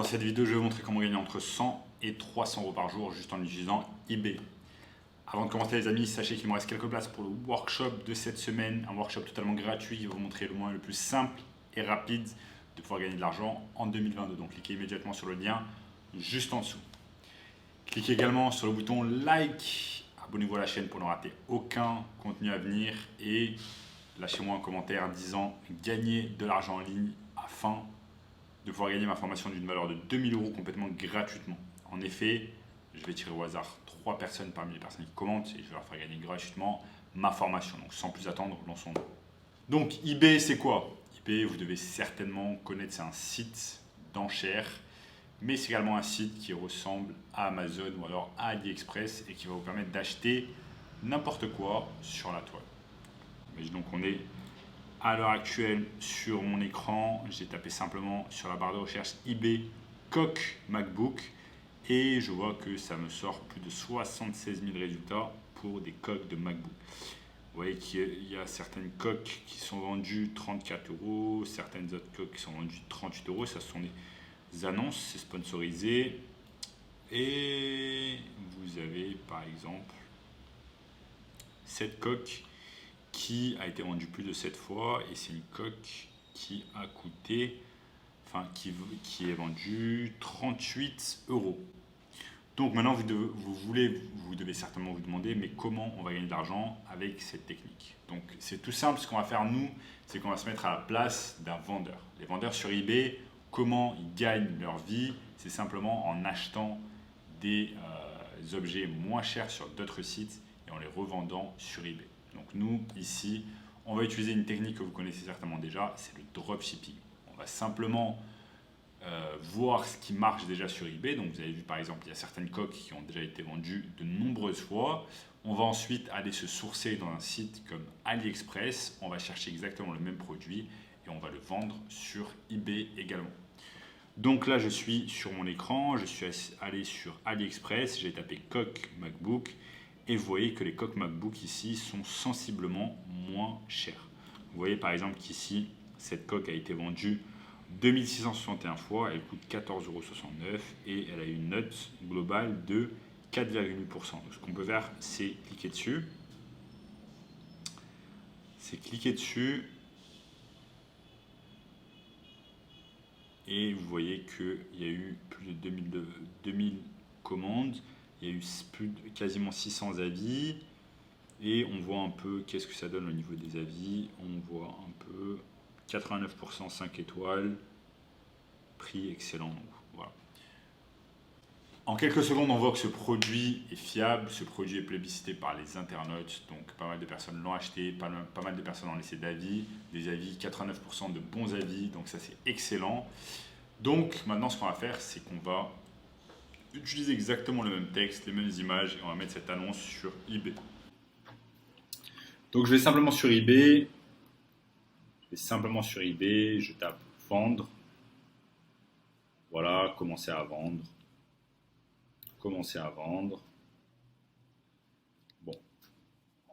Dans cette vidéo, je vais vous montrer comment gagner entre 100 et 300 euros par jour juste en utilisant eBay. Avant de commencer les amis, sachez qu'il me reste quelques places pour le workshop de cette semaine, un workshop totalement gratuit qui va vous montrer le moyen le plus simple et rapide de pouvoir gagner de l'argent en 2022. Donc cliquez immédiatement sur le lien juste en dessous. Cliquez également sur le bouton like, abonnez-vous à la chaîne pour ne rater aucun contenu à venir et lâchez-moi un commentaire disant gagner de l'argent en ligne afin de pouvoir gagner ma formation d'une valeur de 2000 euros complètement gratuitement. En effet, je vais tirer au hasard 3 personnes parmi les personnes qui commentent et je vais leur faire gagner gratuitement ma formation. Donc sans plus attendre, lançons-nous. Donc eBay, c'est quoi? eBay, vous devez certainement connaître, c'est un site d'enchères, mais c'est également un site qui ressemble à Amazon ou alors à AliExpress et qui va vous permettre d'acheter n'importe quoi sur la toile. Imaginons qu'on est à l'heure actuelle sur mon écran, j'ai tapé simplement sur la barre de recherche eBay coque MacBook et je vois que ça me sort plus de 76 000 résultats pour des coques de MacBook. Vous voyez qu'il y a certaines coques qui sont vendues 34 euros, certaines autres coques qui sont vendues 38 euros. Ça sont des annonces, c'est sponsorisé. Et vous avez par exemple cette coque qui a été vendue plus de 7 fois et c'est une coque qui a coûté, qui est vendue 38 euros. Donc maintenant vous devez certainement vous demander mais comment on va gagner de l'argent avec cette technique. Donc c'est tout simple, ce qu'on va faire nous, c'est qu'on va se mettre à la place d'un vendeur. Les vendeurs sur eBay, comment ils gagnent leur vie? C'est simplement en achetant des objets moins chers sur d'autres sites et en les revendant sur eBay. Donc nous, ici, on va utiliser une technique que vous connaissez certainement déjà, c'est le dropshipping. On va simplement voir ce qui marche déjà sur eBay. Donc vous avez vu par exemple, il y a certaines coques qui ont déjà été vendues de nombreuses fois. On va ensuite aller se sourcer dans un site comme AliExpress. On va chercher exactement le même produit et on va le vendre sur eBay également. Donc là, je suis sur mon écran, je suis allé sur AliExpress, j'ai tapé coque MacBook. Et vous voyez que les coques MacBook ici sont sensiblement moins chères. Vous voyez par exemple qu'ici, cette coque a été vendue 2661 fois, elle coûte 14,69 euros et elle a une note globale de 4,8%. Donc ce qu'on peut faire, c'est cliquer dessus. Et vous voyez qu'il y a eu plus de 2000 commandes. Il y a eu quasiment 600 avis et on voit un peu qu'est-ce que ça donne au niveau des avis. On voit un peu 89% 5 étoiles, prix excellent. Donc, voilà. En quelques secondes, on voit que ce produit est fiable, ce produit est plébiscité par les internautes, donc pas mal de personnes l'ont acheté, pas mal de personnes ont laissé d'avis, des avis, 89% de bons avis, donc ça c'est excellent. Donc maintenant ce qu'on va faire, c'est qu'on va utiliser exactement le même texte, les mêmes images et on va mettre cette annonce sur eBay. Donc je vais simplement sur eBay, je tape vendre. Voilà, commencer à vendre. Bon,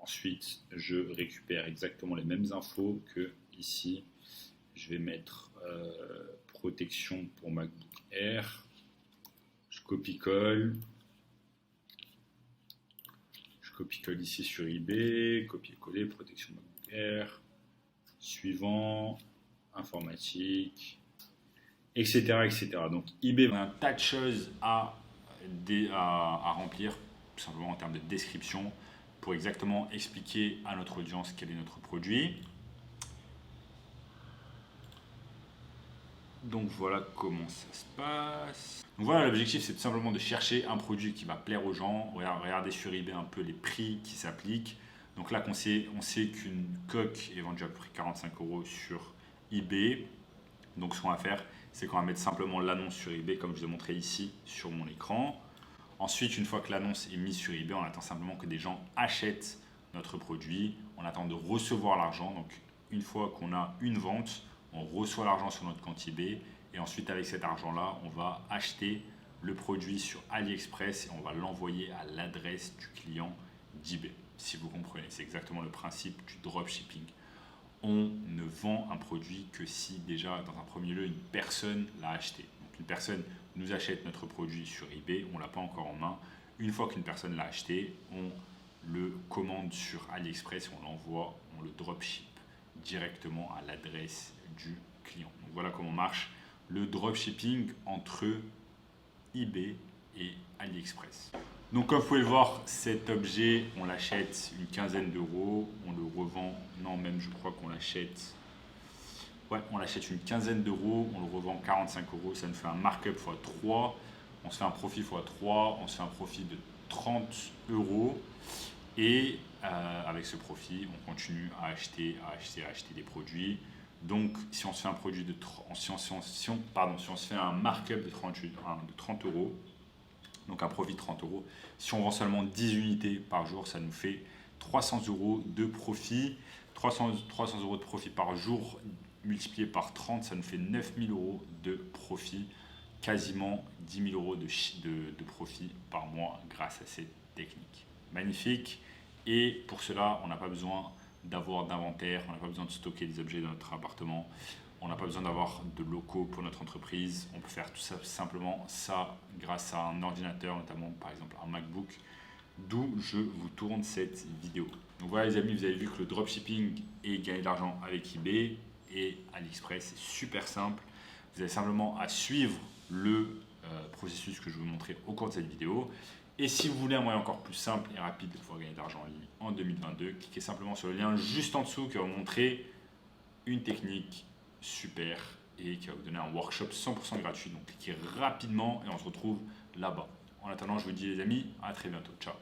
ensuite je récupère exactement les mêmes infos que ici. Je vais mettre protection pour MacBook Air. Je copie-colle ici sur eBay, copier-coller, protection MacBook Air, suivant, informatique, etc. Donc eBay a un tas de choses à remplir, tout simplement en termes de description, pour exactement expliquer à notre audience quel est notre produit. Donc voilà comment ça se passe. Donc voilà, l'objectif c'est tout simplement de chercher un produit qui va plaire aux gens. Regardez sur eBay un peu les prix qui s'appliquent. Donc là on sait qu'une coque est vendue à peu près 45 euros sur eBay. Donc ce qu'on va faire, c'est qu'on va mettre simplement l'annonce sur eBay comme je vous ai montré ici sur mon écran. Ensuite, une fois que l'annonce est mise sur eBay, on attend simplement que des gens achètent notre produit. On attend de recevoir l'argent. Donc une fois qu'on a une vente, on reçoit l'argent sur notre compte eBay et ensuite avec cet argent-là, on va acheter le produit sur AliExpress et on va l'envoyer à l'adresse du client d'eBay. Si vous comprenez, c'est exactement le principe du dropshipping. On ne vend un produit que si déjà, dans un premier lieu, une personne l'a acheté. Donc qu'une personne nous achète notre produit sur eBay, on ne l'a pas encore en main. Une fois qu'une personne l'a acheté, on le commande sur AliExpress, on l'envoie, on le dropship directement à l'adresse du client. Donc voilà comment marche le dropshipping entre eBay et AliExpress. Donc comme vous pouvez le voir, cet objet, on l'achète une quinzaine d'euros, on le revend, non même je crois qu'on l'achète, ouais, on l'achète une quinzaine d'euros, on le revend 45 euros, ça nous fait un markup x 3, on se fait un profit x 3, on se fait un profit de 30 euros et avec ce profit, on continue à acheter des produits. Donc si on se fait un produit de si on se fait un markup de 30 euros, donc un profit de 30 euros. Si on vend seulement 10 unités par jour, ça nous fait 300 euros de profit. 300 euros de profit par jour multiplié par 30, ça nous fait 9000 euros de profit. Quasiment 10 000 euros de profit par mois grâce à cette technique. Magnifique. Et pour cela, on n'a pas besoin d'avoir d'inventaire, on n'a pas besoin de stocker des objets dans notre appartement. On n'a pas besoin d'avoir de locaux pour notre entreprise. On peut faire tout ça simplement grâce à un ordinateur, notamment par exemple un MacBook, d'où je vous tourne cette vidéo. Donc voilà les amis, vous avez vu que le dropshipping et gagner de l'argent avec eBay et AliExpress, c'est super simple. Vous avez simplement à suivre le processus que je vais vous montrer au cours de cette vidéo. Et si vous voulez un moyen encore plus simple et rapide de pouvoir gagner de l'argent en ligne en 2022, cliquez simplement sur le lien juste en dessous qui va vous montrer une technique super et qui va vous donner un workshop 100% gratuit. Donc cliquez rapidement et on se retrouve là-bas. En attendant, je vous dis les amis, à très bientôt. Ciao.